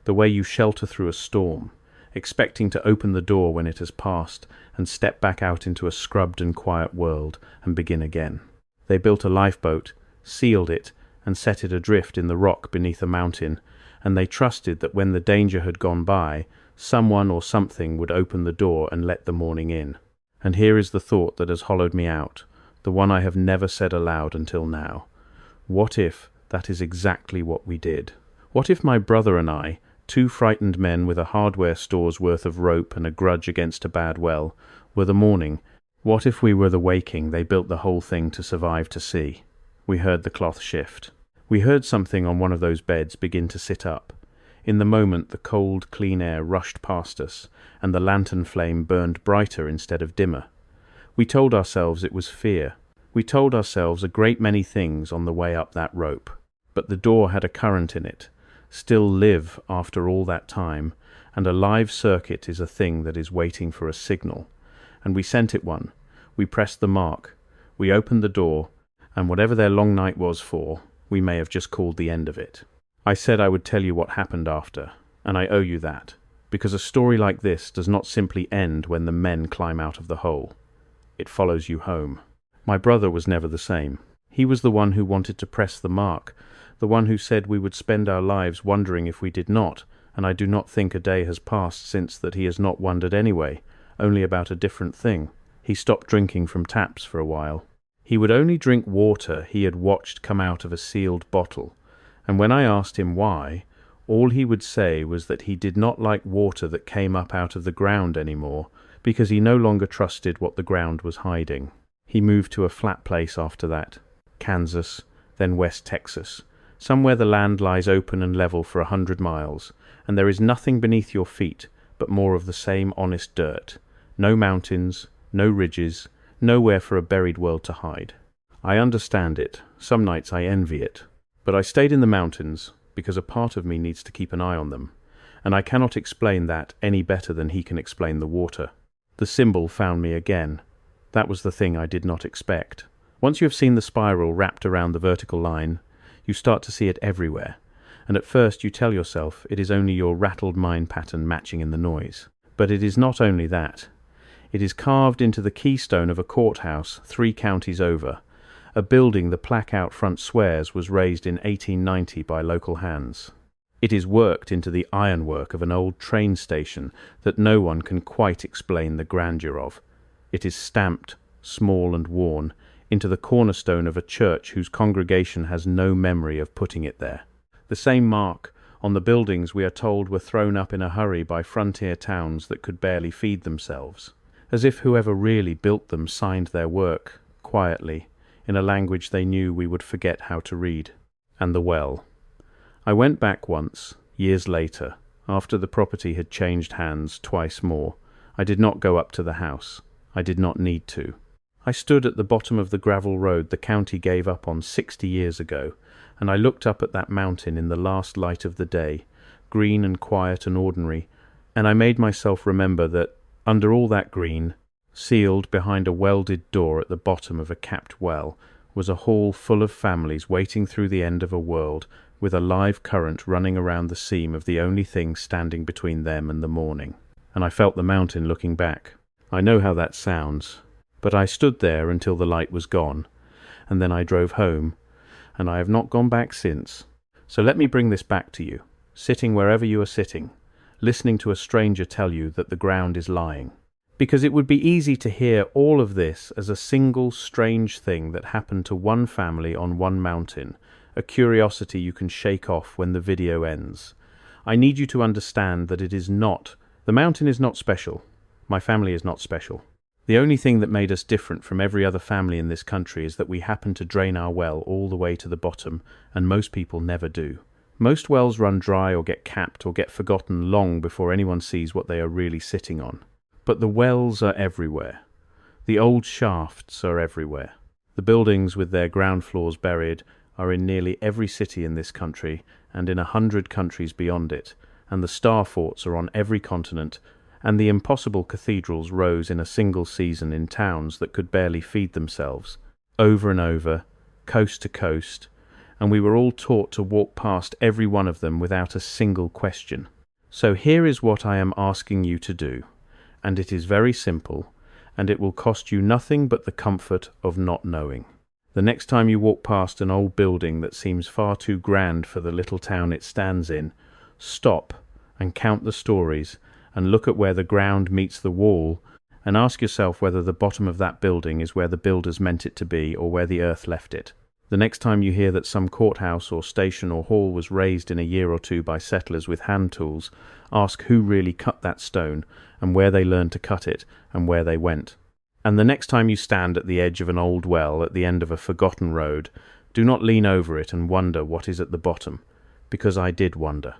the way you shelter through a storm, expecting to open the door when it has passed and step back out into a scrubbed and quiet world and begin again. They built a lifeboat, sealed it, and set it adrift in the rock beneath a mountain, and they trusted that when the danger had gone by, someone or something would open the door and let the morning in. And here is the thought that has hollowed me out, the one I have never said aloud until now. What if that is exactly what we did? What if my brother and I, two frightened men with a hardware store's worth of rope and a grudge against a bad well, were the morning? What if we were the waking they built the whole thing to survive to see? We heard the cloth shift. We heard something on one of those beds begin to sit up. In the moment the cold, clean air rushed past us, and the lantern flame burned brighter instead of dimmer. We told ourselves it was fear. We told ourselves a great many things on the way up that rope. But the door had a current in it, still live after all that time, and a live circuit is a thing that is waiting for a signal. And we sent it one. We pressed the mark. We opened the door, and whatever their long night was for, we may have just called the end of it. I said I would tell you what happened after, and I owe you that, because a story like this does not simply end when the men climb out of the hole. It follows you home. My brother was never the same. He was the one who wanted to press the mark, the one who said we would spend our lives wondering if we did not, and I do not think a day has passed since that he has not wondered anyway, only about a different thing. He stopped drinking from taps for a while. He would only drink water he had watched come out of a sealed bottle, and when I asked him why, all he would say was that he did not like water that came up out of the ground anymore, because he no longer trusted what the ground was hiding. He moved to a flat place after that, Kansas, then West Texas, somewhere the land lies open and level for 100 miles, and there is nothing beneath your feet but more of the same honest dirt. No mountains, no ridges, nowhere for a buried world to hide. I understand it. Some nights I envy it. But I stayed in the mountains because a part of me needs to keep an eye on them, and I cannot explain that any better than he can explain the water. The symbol found me again. That was the thing I did not expect. Once you have seen the spiral wrapped around the vertical line, you start to see it everywhere, and at first you tell yourself it is only your rattled mind pattern matching in the noise. But it is not only that. It is carved into the keystone of a courthouse 3 counties over, a building the plaque out front swears was raised in 1890 by local hands. It is worked into the ironwork of an old train station that no one can quite explain the grandeur of. It is stamped, small and worn, into the cornerstone of a church whose congregation has no memory of putting it there. The same mark on the buildings we are told were thrown up in a hurry by frontier towns that could barely feed themselves, as if whoever really built them signed their work, quietly, in a language they knew we would forget how to read. And the well. I went back once, years later, after the property had changed hands twice more. I did not go up to the house. I did not need to. I stood at the bottom of the gravel road the county gave up on 60 years ago, and I looked up at that mountain in the last light of the day, green and quiet and ordinary, and I made myself remember that, under all that green, sealed behind a welded door at the bottom of a capped well, was a hall full of families waiting through the end of a world, with a live current running around the seam of the only thing standing between them and the morning. And I felt the mountain looking back. I know how that sounds, but I stood there until the light was gone, and then I drove home, and I have not gone back since. So let me bring this back to you, sitting wherever you are sitting, listening to a stranger tell you that the ground is lying. Because it would be easy to hear all of this as a single strange thing that happened to one family on one mountain, a curiosity you can shake off when the video ends. I need you to understand that the mountain is not special. My family is not special. The only thing that made us different from every other family in this country is that we happen to drain our well all the way to the bottom, and most people never do. Most wells run dry or get capped or get forgotten long before anyone sees what they are really sitting on. But the wells are everywhere. The old shafts are everywhere. The buildings with their ground floors buried are in nearly every city in this country and in 100 countries beyond it, and the star forts are on every continent, and the impossible cathedrals rose in a single season in towns that could barely feed themselves, over and over, coast to coast, and we were all taught to walk past every one of them without a single question. So here is what I am asking you to do, and it is very simple, and it will cost you nothing but the comfort of not knowing. The next time you walk past an old building that seems far too grand for the little town it stands in, stop and count the stories and look at where the ground meets the wall and ask yourself whether the bottom of that building is where the builders meant it to be or where the earth left it. The next time you hear that some courthouse or station or hall was raised in a year or two by settlers with hand tools, ask who really cut that stone and where they learned to cut it and where they went. And the next time you stand at the edge of an old well at the end of a forgotten road, do not lean over it and wonder what is at the bottom, because I did wonder.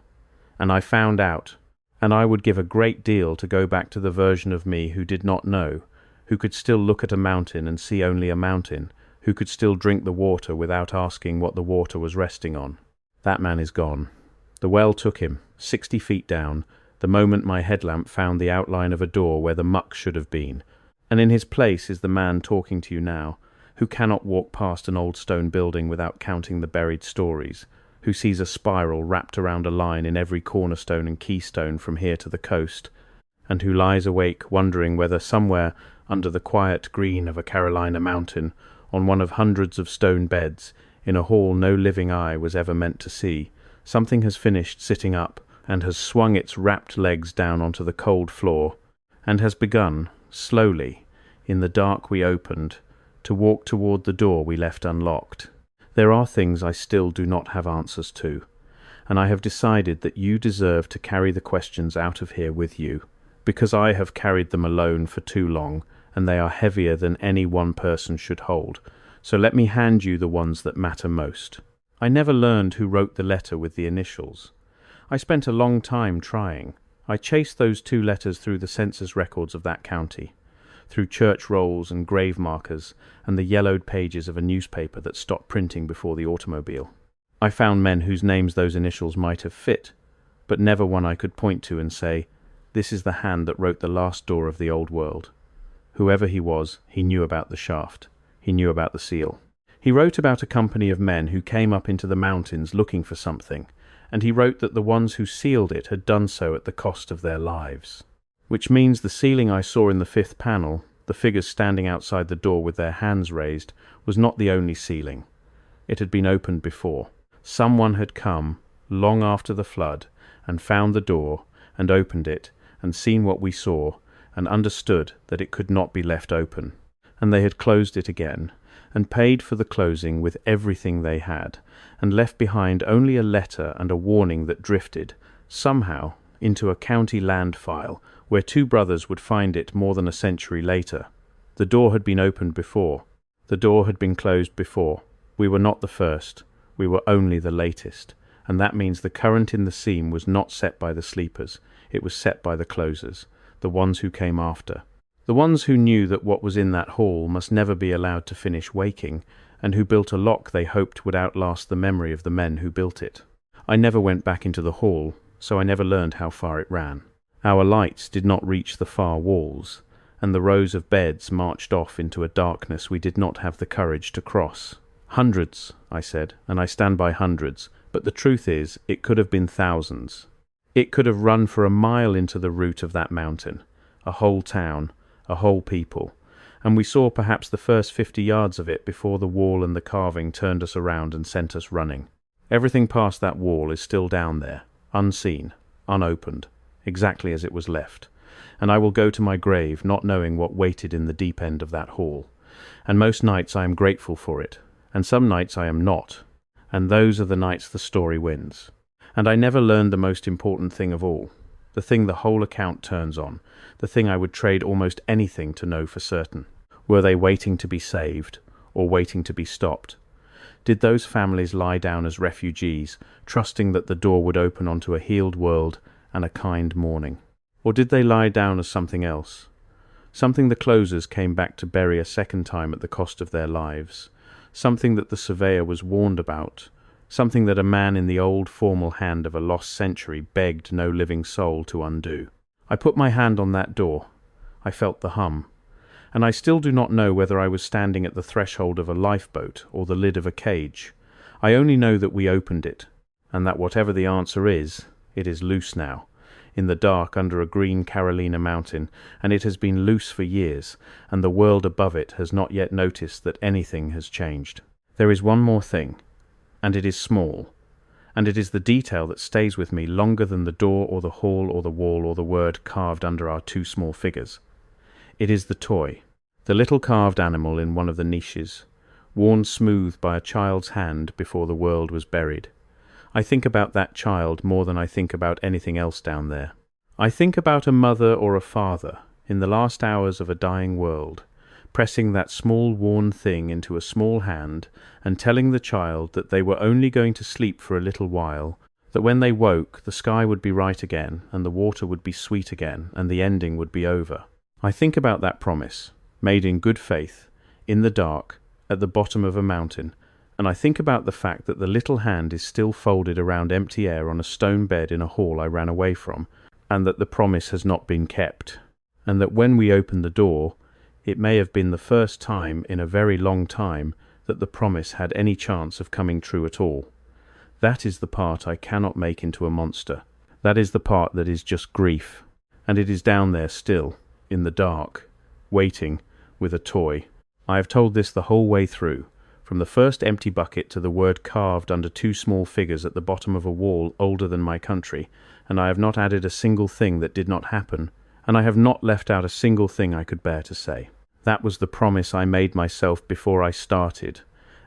And I found out, and I would give a great deal to go back to the version of me who did not know, who could still look at a mountain and see only a mountain, who could still drink the water without asking what the water was resting on. That man is gone. The well took him, 60 feet down, the moment my headlamp found the outline of a door where the muck should have been, and in his place is the man talking to you now, who cannot walk past an old stone building without counting the buried stories, who sees a spiral wrapped around a line in every cornerstone and keystone from here to the coast, and who lies awake wondering whether somewhere under the quiet green of a Carolina mountain, on one of hundreds of stone beds, in a hall no living eye was ever meant to see, something has finished sitting up and has swung its wrapped legs down onto the cold floor, and has begun, slowly, in the dark we opened, to walk toward the door we left unlocked. There are things I still do not have answers to, and I have decided that you deserve to carry the questions out of here with you, because I have carried them alone for too long, and they are heavier than any one person should hold. So let me hand you the ones that matter most. I never learned who wrote the letter with the initials. I spent a long time trying. I chased those 2 letters through the census records of that county, through church rolls and grave markers and the yellowed pages of a newspaper that stopped printing before the automobile. I found men whose names those initials might have fit, but never one I could point to and say, this is the hand that wrote the last door of the old world. Whoever he was, he knew about the shaft. He knew about the seal. He wrote about a company of men who came up into the mountains looking for something, and he wrote that the ones who sealed it had done so at the cost of their lives. Which means the ceiling I saw in the 5th panel, the figures standing outside the door with their hands raised, was not the only ceiling. It had been opened before. Someone had come, long after the flood, and found the door, and opened it, and seen what we saw, and understood that it could not be left open. And they had closed it again, and paid for the closing with everything they had, and left behind only a letter and a warning that drifted, somehow, into a county land file, where 2 brothers would find it more than a century later. The door had been opened before. The door had been closed before. We were not the first. We were only the latest. And that means the current in the seam was not set by the sleepers. It was set by the closers, the ones who came after. The ones who knew that what was in that hall must never be allowed to finish waking, and who built a lock they hoped would outlast the memory of the men who built it. I never went back into the hall, so I never learned how far it ran. Our lights did not reach the far walls, and the rows of beds marched off into a darkness we did not have the courage to cross. Hundreds, I said, and I stand by hundreds, but the truth is, it could have been thousands. It could have run for a mile into the root of that mountain, a whole town, a whole people, and we saw perhaps the first 50 yards of it before the wall and the carving turned us around and sent us running. Everything past that wall is still down there, unseen, unopened, exactly as it was left, and I will go to my grave not knowing what waited in the deep end of that hall, and most nights I am grateful for it, and some nights I am not, and those are the nights the story wins. And I never learned the most important thing of all, the thing the whole account turns on, the thing I would trade almost anything to know for certain. Were they waiting to be saved, or waiting to be stopped? Did those families lie down as refugees, trusting that the door would open onto a healed world and a kind morning? Or did they lie down as something else? Something the closers came back to bury a second time at the cost of their lives. Something that the surveyor was warned about. Something that a man in the old formal hand of a lost century begged no living soul to undo. I put my hand on that door. I felt the hum. And I still do not know whether I was standing at the threshold of a lifeboat or the lid of a cage. I only know that we opened it, and that whatever the answer is, it is loose now, in the dark under a green Carolina mountain, and it has been loose for years, and the world above it has not yet noticed that anything has changed. There is one more thing, and it is small, and it is the detail that stays with me longer than the door or the hall or the wall or the word carved under our two small figures. It is the toy, the little carved animal in one of the niches, worn smooth by a child's hand before the world was buried. I think about that child more than I think about anything else down there. I think about a mother or a father, in the last hours of a dying world, pressing that small worn thing into a small hand and telling the child that they were only going to sleep for a little while, that when they woke the sky would be right again and the water would be sweet again and the ending would be over. I think about that promise, made in good faith, in the dark, at the bottom of a mountain, and I think about the fact that the little hand is still folded around empty air on a stone bed in a hall I ran away from, and that the promise has not been kept, and that when we opened the door, it may have been the first time in a very long time that the promise had any chance of coming true at all. That is the part I cannot make into a monster. That is the part that is just grief, and it is down there still, in the dark, waiting, with a toy. I have told this the whole way through, from the first empty bucket to the word carved under two small figures at the bottom of a wall older than my country, and I have not added a single thing that did not happen, and I have not left out a single thing I could bear to say. That was the promise I made myself before I started,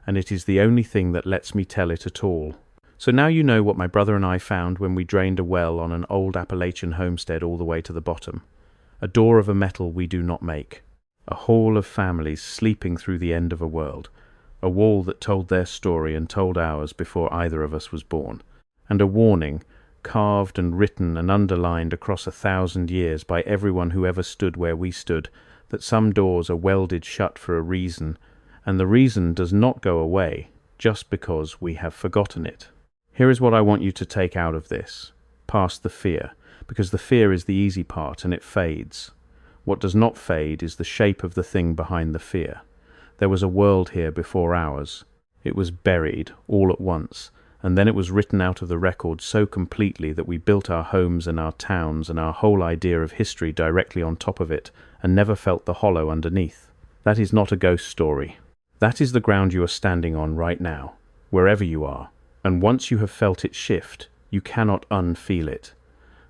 and it is the only thing that lets me tell it at all. So now you know what my brother and I found when we drained a well on an old Appalachian homestead all the way to the bottom. A door of a metal we do not make. A hall of families sleeping through the end of a world. A wall that told their story and told ours before either of us was born. And a warning, carved and written and underlined across 1,000 years by everyone who ever stood where we stood, that some doors are welded shut for a reason, and the reason does not go away just because we have forgotten it. Here is what I want you to take out of this, past the fear, because the fear is the easy part and it fades. What does not fade is the shape of the thing behind the fear. There was a world here before ours. It was buried all at once, and then it was written out of the record so completely that we built our homes and our towns and our whole idea of history directly on top of it, and never felt the hollow underneath. That is not a ghost story. That is the ground you are standing on right now, wherever you are, and once you have felt it shift, you cannot unfeel it.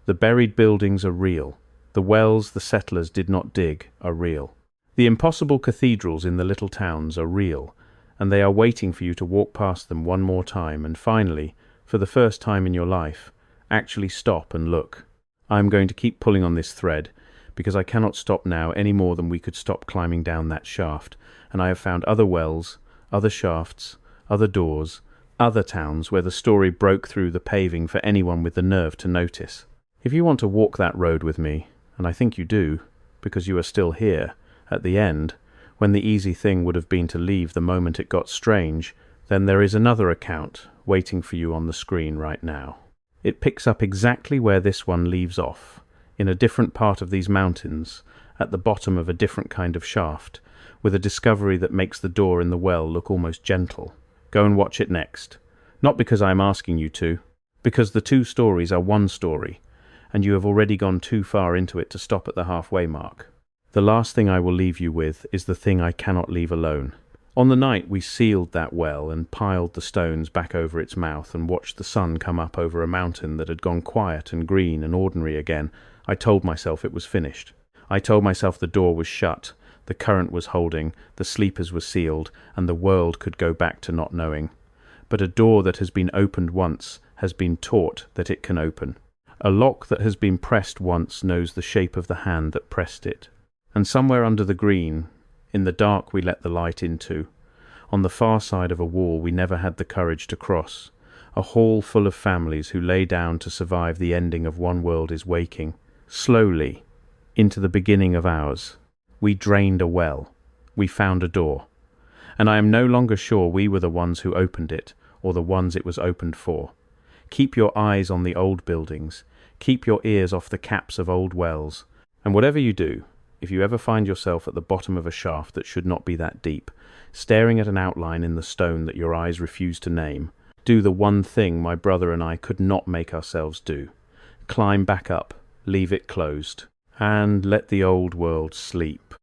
The buried buildings are real. The wells the settlers did not dig are real. The impossible cathedrals in the little towns are real, and they are waiting for you to walk past them one more time and finally, for the first time in your life, actually stop and look. I am going to keep pulling on this thread, because I cannot stop now any more than we could stop climbing down that shaft, and I have found other wells, other shafts, other doors, other towns where the story broke through the paving for anyone with the nerve to notice. If you want to walk that road with me, and I think you do, because you are still here, at the end, when the easy thing would have been to leave the moment it got strange, then there is another account waiting for you on the screen right now. It picks up exactly where this one leaves off, in a different part of these mountains, at the bottom of a different kind of shaft, with a discovery that makes the door in the well look almost gentle. Go and watch it next. Not because I am asking you to, because the two stories are one story, and you have already gone too far into it to stop at the halfway mark. The last thing I will leave you with is the thing I cannot leave alone. On the night we sealed that well and piled the stones back over its mouth and watched the sun come up over a mountain that had gone quiet and green and ordinary again, I told myself it was finished. I told myself the door was shut, the current was holding, the sleepers were sealed, and the world could go back to not knowing. But a door that has been opened once has been taught that it can open. A lock that has been pressed once knows the shape of the hand that pressed it. And somewhere under the green, in the dark we let the light into. On the far side of a wall we never had the courage to cross. A hall full of families who lay down to survive the ending of one world is waking. Slowly, into the beginning of ours. We drained a well. We found a door. And I am no longer sure we were the ones who opened it, or the ones it was opened for. Keep your eyes on the old buildings. Keep your ears off the caps of old wells. And whatever you do, if you ever find yourself at the bottom of a shaft that should not be that deep, staring at an outline in the stone that your eyes refuse to name, do the one thing my brother and I could not make ourselves do. Climb back up, leave it closed, and let the old world sleep.